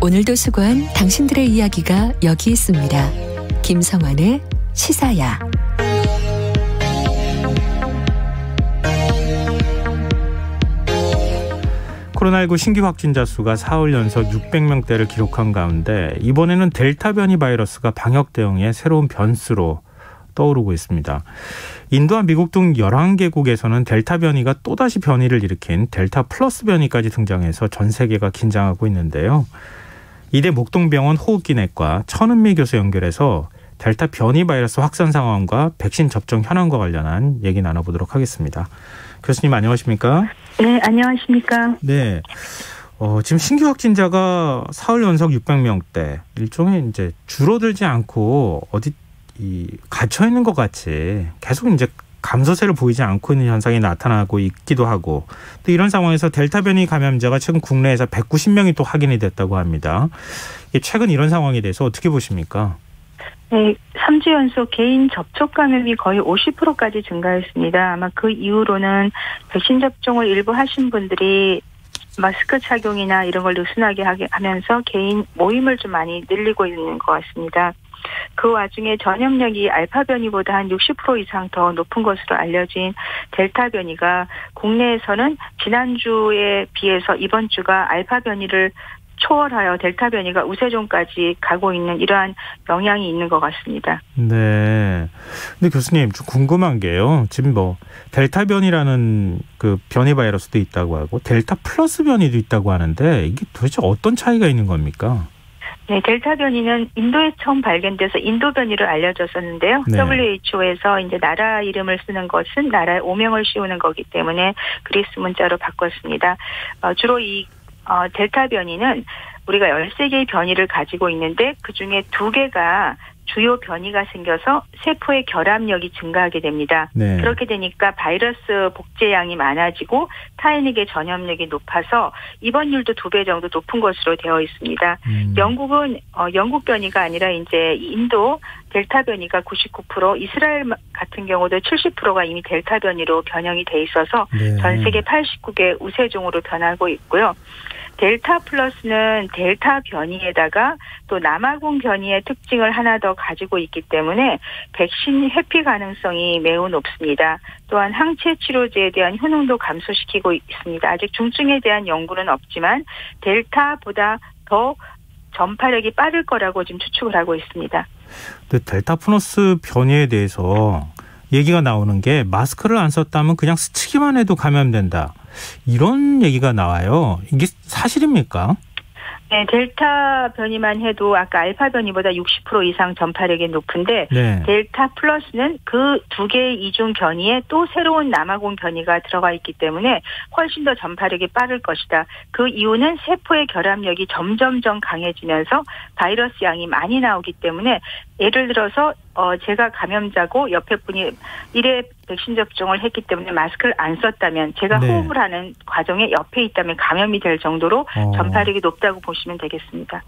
오늘도 수고한 당신들의 이야기가 여기 있습니다. 김성환의 시사야. 코로나19 신규 확진자 수가 사흘 연속 600명대를 기록한 가운데 이번에는 델타 변이 바이러스가 방역 대응의 새로운 변수로 떠오르고 있습니다. 인도와 미국 등 11개국에서는 델타 변이가 또다시 변이를 일으킨 델타 플러스 변이까지 등장해서 전 세계가 긴장하고 있는데요. 이대 목동병원 호흡기내과 천은미 교수 연결해서 델타 변이 바이러스 확산 상황과 백신 접종 현황과 관련한 얘기 나눠보도록 하겠습니다. 교수님 안녕하십니까? 네, 안녕하십니까? 네. 지금 신규 확진자가 사흘 연속 600명대, 일종의 이제 줄어들지 않고 갇혀 있는 것 같이 계속 이제 감소세를 보이지 않고 있는 현상이 나타나고 있기도 하고, 또 이런 상황에서 델타 변이 감염자가 최근 국내에서 190명이 또 확인이 됐다고 합니다. 최근 이런 상황에 대해서 어떻게 보십니까? 네, 3주 연속 개인 접촉 감염이 거의 50%까지 증가했습니다. 아마 그 이후로는 백신 접종을 일부 하신 분들이 마스크 착용이나 이런 걸 느슨하게 하면서 개인 모임을 좀 많이 늘리고 있는 것 같습니다. 그 와중에 전염력이 알파 변이보다 한 60% 이상 더 높은 것으로 알려진 델타 변이가 국내에서는 지난주에 비해서 이번 주가 알파 변이를 초월하여 델타 변이가 우세종까지 가고 있는 이러한 영향이 있는 것 같습니다. 네. 근데 교수님 좀 궁금한 게요. 지금 델타 변이라는 그 변이 바이러스도 있다고 하고 델타 플러스 변이도 있다고 하는데 이게 도대체 어떤 차이가 있는 겁니까? 네, 델타 변이는 인도에 처음 발견돼서 인도 변이로 알려졌었는데요. 네. WHO에서 이제 나라 이름을 쓰는 것은 나라의 오명을 씌우는 거기 때문에 그리스 문자로 바꿨습니다. 주로 이 델타 변이는 우리가 13개의 변이를 가지고 있는데 그중에 2개가 주요 변이가 생겨서 세포의 결합력이 증가하게 됩니다. 네. 그렇게 되니까 바이러스 복제량이 많아지고 타인에게 전염력이 높아서 입원율도 2배 정도 높은 것으로 되어 있습니다. 영국은 영국 변이가 아니라 이제 인도 델타 변이가 99%, 이스라엘 같은 경우도 70%가 이미 델타 변이로 변형이 돼 있어서 네. 전 세계 89개 우세종으로 변하고 있고요. 델타 플러스는 델타 변이에다가 또 남아공 변이의 특징을 하나 더 가지고 있기 때문에 백신 회피 가능성이 매우 높습니다. 또한 항체 치료제에 대한 효능도 감소시키고 있습니다. 아직 중증에 대한 연구는 없지만 델타보다 더 전파력이 빠를 거라고 지금 추측을 하고 있습니다. 근데 델타 플러스 변이에 대해서 얘기가 나오는 게 마스크를 안 썼다면 그냥 스치기만 해도 감염된다. 이런 얘기가 나와요. 이게 사실입니까? 네, 델타 변이만 해도 아까 알파 변이보다 60% 이상 전파력이 높은데 네. 델타 플러스는 그 2개의 이중 변이에 또 새로운 남아공 변이가 들어가 있기 때문에 훨씬 더 전파력이 빠를 것이다. 그 이유는 세포의 결합력이 점점점 강해지면서 바이러스 양이 많이 나오기 때문에 예를 들어서 제가 감염자고 옆에 분이 1회 백신 접종을 했기 때문에 마스크를 안 썼다면 제가 네. 호흡을 하는 과정에 옆에 있다면 감염이 될 정도로 전파력이 높다고 보시면 되겠습니다.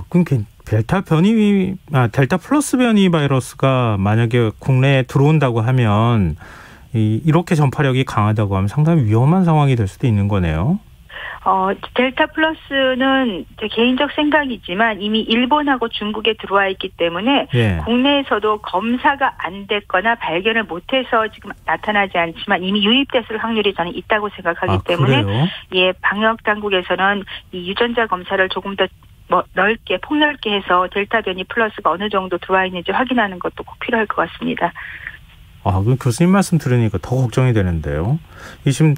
그럼 델타 플러스 변이 바이러스가 만약에 국내에 들어온다고 하면 이렇게 전파력이 강하다고 하면 상당히 위험한 상황이 될 수도 있는 거네요. 델타 플러스는 제 개인적 생각이지만 이미 일본하고 중국에 들어와 있기 때문에 예. 국내에서도 검사가 안 됐거나 발견을 못해서 지금 나타나지 않지만 이미 유입됐을 확률이 저는 있다고 생각하기 때문에 예, 방역 당국에서는 이 유전자 검사를 조금 더 폭넓게 해서 델타 변이 플러스가 어느 정도 들어와 있는지 확인하는 것도 꼭 필요할 것 같습니다. 그럼 교수님 말씀 들으니까 더 걱정이 되는데요. 지금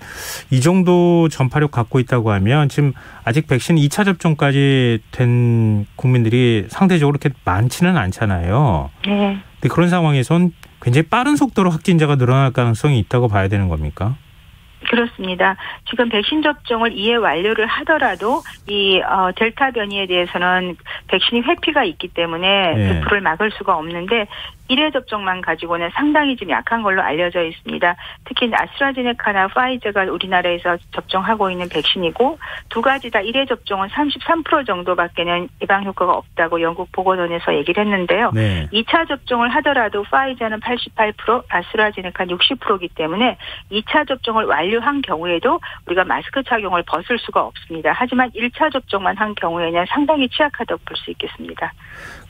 이 정도 전파력 갖고 있다고 하면 지금 아직 백신 2차 접종까지 된 국민들이 상대적으로 그렇게 많지는 않잖아요. 네. 근데 그런 상황에선 굉장히 빠른 속도로 확진자가 늘어날 가능성이 있다고 봐야 되는 겁니까? 그렇습니다. 지금 백신 접종을 2회 완료를 하더라도 이 델타 변이에 대해서는 백신이 회피가 있기 때문에 100%를 막을 수가 없는데 1회 접종만 가지고는 상당히 좀 약한 걸로 알려져 있습니다. 특히 아스트라제네카나 파이저가 우리나라에서 접종하고 있는 백신이고 두 가지 다 1회 접종은 33% 정도밖에는 예방 효과가 없다고 영국 보건원에서 얘기를 했는데요. 네. 2차 접종을 하더라도 파이저는 88%, 아스트라제네카는 60%이기 때문에 2차 접종을 완료한 경우에도 우리가 마스크 착용을 벗을 수가 없습니다. 하지만 1차 접종만 한 경우에는 상당히 취약하다고 볼 수 있겠습니다.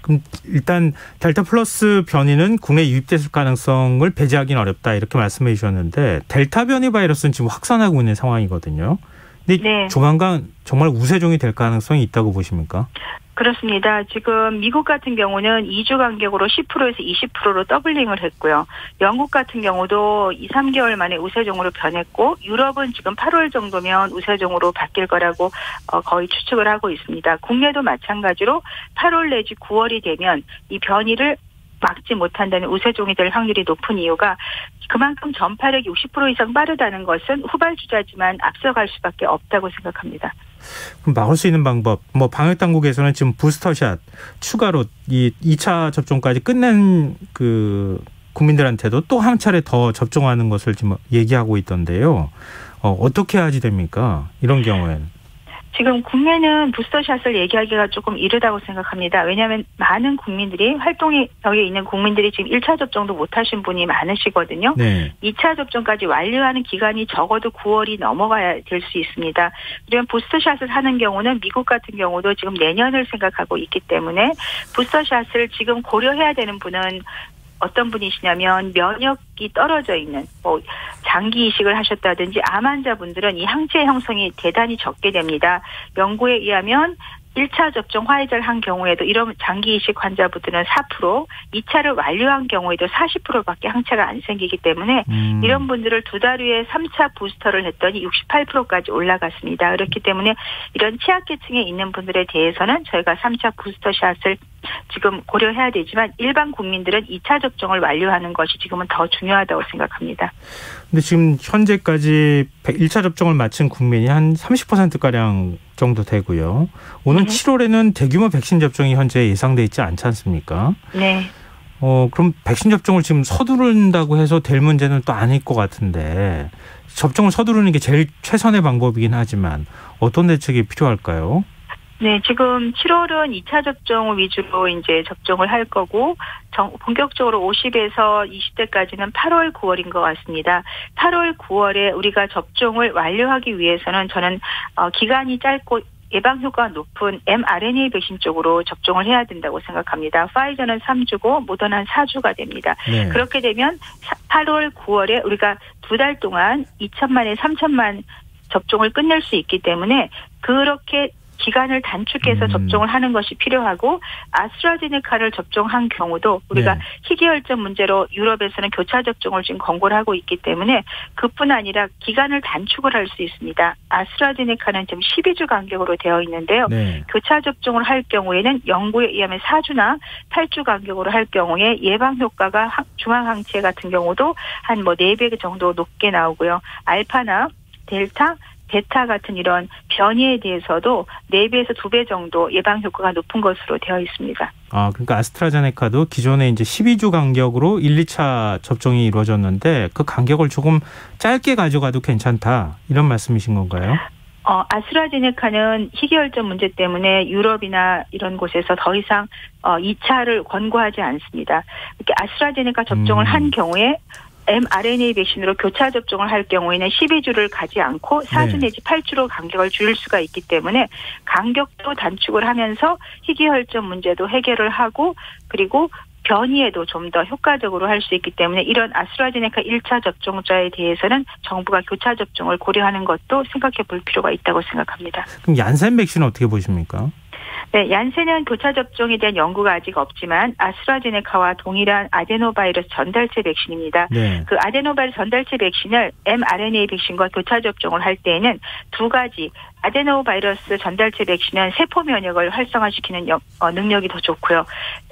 그럼 일단 델타 플러스 변이는 국내에 유입됐을 가능성을 배제하기는 어렵다 이렇게 말씀해 주셨는데 델타 변이 바이러스는 지금 확산하고 있는 상황이거든요. 근데 네. 조만간 정말 우세종이 될 가능성이 있다고 보십니까? 그렇습니다. 지금 미국 같은 경우는 2주 간격으로 10%에서 20%로 더블링을 했고요. 영국 같은 경우도 2, 3개월 만에 우세종으로 변했고 유럽은 지금 8월 정도면 우세종으로 바뀔 거라고 거의 추측을 하고 있습니다. 국내도 마찬가지로 8월 내지 9월이 되면 이 변이를 막지 못한다는 우세종이 될 확률이 높은 이유가 그만큼 전파력이 60% 이상 빠르다는 것은 후발주자지만 앞서갈 수밖에 없다고 생각합니다. 그럼 막을 수 있는 방법, 방역 당국에서는 지금 부스터샷 추가로 이 2차 접종까지 끝낸 그 국민들한테도 또 한 차례 더 접종하는 것을 지금 얘기하고 있던데요. 어떻게 해야지 됩니까? 이런 경우에는. 지금 국내는 부스터샷을 얘기하기가 조금 이르다고 생각합니다. 왜냐하면 많은 국민들이 활동에 있는 국민들이 지금 1차 접종도 못하신 분이 많으시거든요. 네. 2차 접종까지 완료하는 기간이 적어도 9월이 넘어가야 될 수 있습니다. 그러면 부스터샷을 하는 경우는 미국 같은 경우도 지금 내년을 생각하고 있기 때문에 부스터샷을 지금 고려해야 되는 분은 어떤 분이시냐면 면역이 떨어져 있는 장기 이식을 하셨다든지 암 환자분들은 이 항체 형성이 대단히 적게 됩니다. 연구에 의하면 1차 접종 화이자를 한 경우에도 이런 장기 이식 환자분들은 4%, 2차를 완료한 경우에도 40%밖에 항체가 안 생기기 때문에 이런 분들을 2달 후에 3차 부스터를 했더니 68%까지 올라갔습니다. 그렇기 때문에 이런 취약계층에 있는 분들에 대해서는 저희가 3차 부스터샷을 지금 고려해야 되지만 일반 국민들은 2차 접종을 완료하는 것이 지금은 더 중요하다고 생각합니다. 근데 지금 현재까지 1차 접종을 마친 국민이 한 30%가량 정도 되고요. 오는 7월에는 대규모 백신 접종이 현재 예상돼 있지 않지 않습니까? 네. 그럼 백신 접종을 지금 서두른다고 해서 될 문제는 또 아닐 것 같은데 접종을 서두르는 게 제일 최선의 방법이긴 하지만 어떤 대책이 필요할까요? 네, 지금 7월은 2차 접종 위주로 이제 접종을 할 거고, 본격적으로 50에서 20대까지는 8월, 9월인 것 같습니다. 8월, 9월에 우리가 접종을 완료하기 위해서는 저는 기간이 짧고 예방 효과가 높은 mRNA 백신 쪽으로 접종을 해야 된다고 생각합니다. 파이저는 3주고 모더나는 4주가 됩니다. 네. 그렇게 되면 8월, 9월에 우리가 2달 동안 2천만에 3천만 접종을 끝낼 수 있기 때문에 그렇게 기간을 단축해서 접종을 하는 것이 필요하고 아스트라제네카를 접종한 경우도 우리가 네. 희귀혈전 문제로 유럽에서는 교차 접종을 지금 권고를 하고 있기 때문에 그뿐 아니라 기간을 단축을 할 수 있습니다. 아스트라제네카는 지금 12주 간격으로 되어 있는데요. 네. 교차 접종을 할 경우에는 연구에 의하면 4주나 8주 간격으로 할 경우에 예방 효과가 중앙항체 같은 경우도 한 4배 정도 높게 나오고요. 알파나 델타 베타 같은 이런 변이에 대해서도 4배에서 2배 정도 예방 효과가 높은 것으로 되어 있습니다. 그러니까 아스트라제네카도 기존에 이제 12주 간격으로 1, 2차 접종이 이루어졌는데 그 간격을 조금 짧게 가져가도 괜찮다. 이런 말씀이신 건가요? 아스트라제네카는 희귀혈전 문제 때문에 유럽이나 이런 곳에서 더 이상 2차를 권고하지 않습니다. 이렇게 아스트라제네카 접종을 한 경우에 mRNA 백신으로 교차 접종을 할 경우에는 12주를 가지 않고 4주 내지 8주로 간격을 줄일 수가 있기 때문에 간격도 단축을 하면서 희귀혈전 문제도 해결을 하고 그리고 변이에도 좀 더 효과적으로 할 수 있기 때문에 이런 아스트라제네카 1차 접종자에 대해서는 정부가 교차 접종을 고려하는 것도 생각해 볼 필요가 있다고 생각합니다. 그럼 얀센 백신은 어떻게 보십니까? 네, 얀센은 교차 접종에 대한 연구가 아직 없지만 아스트라제네카와 동일한 아데노바이러스 전달체 백신입니다. 네. 그 아데노바이러스 전달체 백신을 mRNA 백신과 교차 접종을 할 때에는 두 가지 아데노바이러스 전달체 백신은 세포 면역을 활성화시키는 능력이 더 좋고요.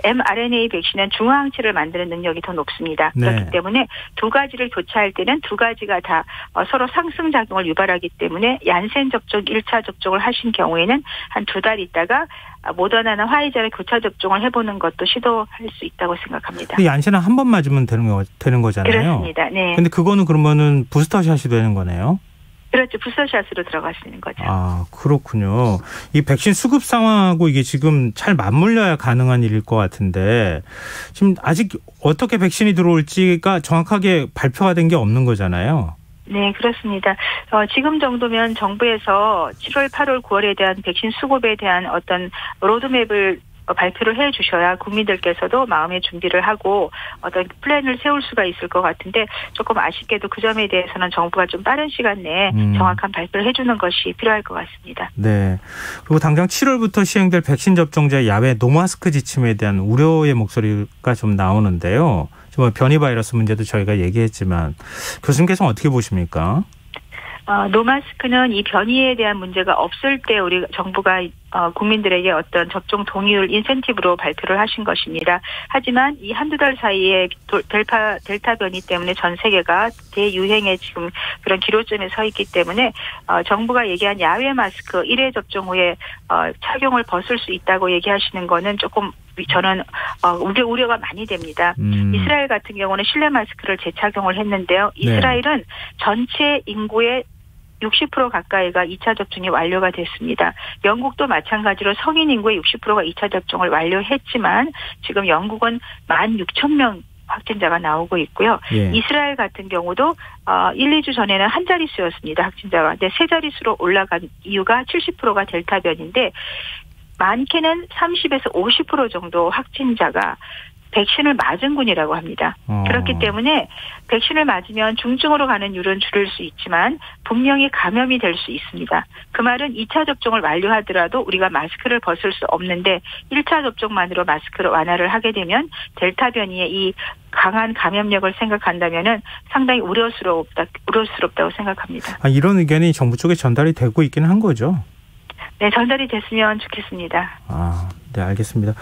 mRNA 백신은 중화항체를 만드는 능력이 더 높습니다. 네. 그렇기 때문에 두 가지를 교차할 때는 두 가지가 다 서로 상승작용을 유발하기 때문에 얀센 접종 1차 접종을 하신 경우에는 한 2달 있다가 모더나나 화이자를 교차 접종을 해보는 것도 시도할 수 있다고 생각합니다. 얀센은 한 번 맞으면 되는 거잖아요. 그렇습니다. 네. 근데 그거는 그러면은 부스터샷이 되는 거네요. 그렇죠. 부스터샷으로 들어가시는 거죠. 아, 그렇군요. 이 백신 수급 상황하고 이게 지금 잘 맞물려야 가능한 일일 것 같은데 지금 아직 어떻게 백신이 들어올지가 정확하게 발표가 된 게 없는 거잖아요. 네, 그렇습니다. 지금 정도면 정부에서 7월, 8월, 9월에 대한 백신 수급에 대한 어떤 로드맵을 발표를 해 주셔야 국민들께서도 마음의 준비를 하고 어떤 플랜을 세울 수가 있을 것 같은데 조금 아쉽게도 그 점에 대해서는 정부가 좀 빠른 시간 내에 정확한 발표를 해주는 것이 필요할 것 같습니다. 네. 그리고 당장 7월부터 시행될 백신 접종자 야외 노마스크 지침에 대한 우려의 목소리가 좀 나오는데요. 좀 변이 바이러스 문제도 저희가 얘기했지만 교수님께서는 어떻게 보십니까? 노마스크는 이 변이에 대한 문제가 없을 때 우리 정부가 국민들에게 어떤 접종 동의율 인센티브로 발표를 하신 것입니다. 하지만 이 한두 달 사이에 델타 변이 때문에 전 세계가 대유행에 지금 그런 기로점에 서 있기 때문에 정부가 얘기한 야외 마스크 1회 접종 후에 착용을 벗을 수 있다고 얘기하시는 거는 조금 저는 우려가 많이 됩니다. 이스라엘 같은 경우는 실내 마스크를 재착용을 했는데요. 이스라엘은 전체 인구의 60% 가까이가 2차 접종이 완료가 됐습니다. 영국도 마찬가지로 성인 인구의 60%가 2차 접종을 완료했지만 지금 영국은 16,000명 확진자가 나오고 있고요. 예. 이스라엘 같은 경우도 1, 2주 전에는 한 자릿수였습니다. 확진자가. 근데 세 자릿수로 올라간 이유가 70%가 델타 변인데 많게는 30에서 50% 정도 확진자가 백신을 맞은 군이라고 합니다. 그렇기 때문에 백신을 맞으면 중증으로 가는 율은 줄일 수 있지만 분명히 감염이 될 수 있습니다. 그 말은 2차 접종을 완료하더라도 우리가 마스크를 벗을 수 없는데 1차 접종만으로 마스크를 완화를 하게 되면 델타 변이의 이 강한 감염력을 생각한다면은 상당히 우려스럽다고 생각합니다. 이런 의견이 정부 쪽에 전달이 되고 있기는 한 거죠? 네, 전달이 됐으면 좋겠습니다. 네, 알겠습니다.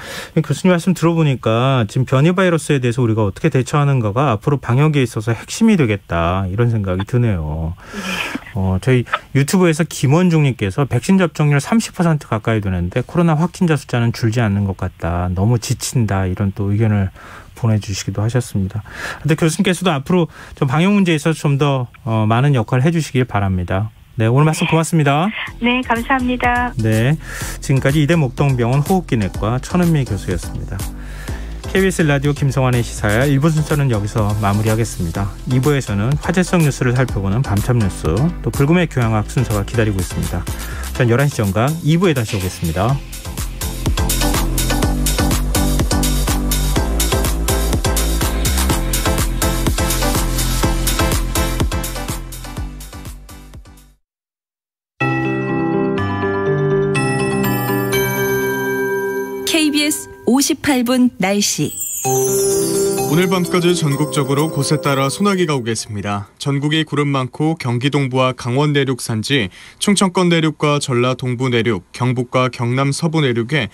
교수님 말씀 들어보니까 지금 변이 바이러스에 대해서 우리가 어떻게 대처하는가가 앞으로 방역에 있어서 핵심이 되겠다 이런 생각이 드네요. 네. 저희 유튜브에서 김원중님께서 백신 접종률 30% 가까이 되는데 코로나 확진자 숫자는 줄지 않는 것 같다. 너무 지친다 이런 또 의견을 보내주시기도 하셨습니다. 근데 교수님께서도 앞으로 좀 방역 문제에 있어서 좀 더 많은 역할을 해주시길 바랍니다. 네, 오늘 말씀 고맙습니다. 네, 감사합니다. 네, 지금까지 이대목동병원 호흡기내과 천은미 교수였습니다. KBS 라디오 김성환의 시사야 1부 순서는 여기서 마무리하겠습니다. 2부에서는 화제성 뉴스를 살펴보는 밤참 뉴스, 또 불금의 교양학 순서가 기다리고 있습니다. 전 11시 정각 2부에 다시 오겠습니다. KBS 58분 날씨. 오늘 밤까지 전국적으로 곳에 따라 소나기가 오겠습니다. 전국이 구름 많고 경기 동부와 강원 내륙 산지, 충청권 내륙과 전라 동부 내륙, 경북과 경남 서부 내륙에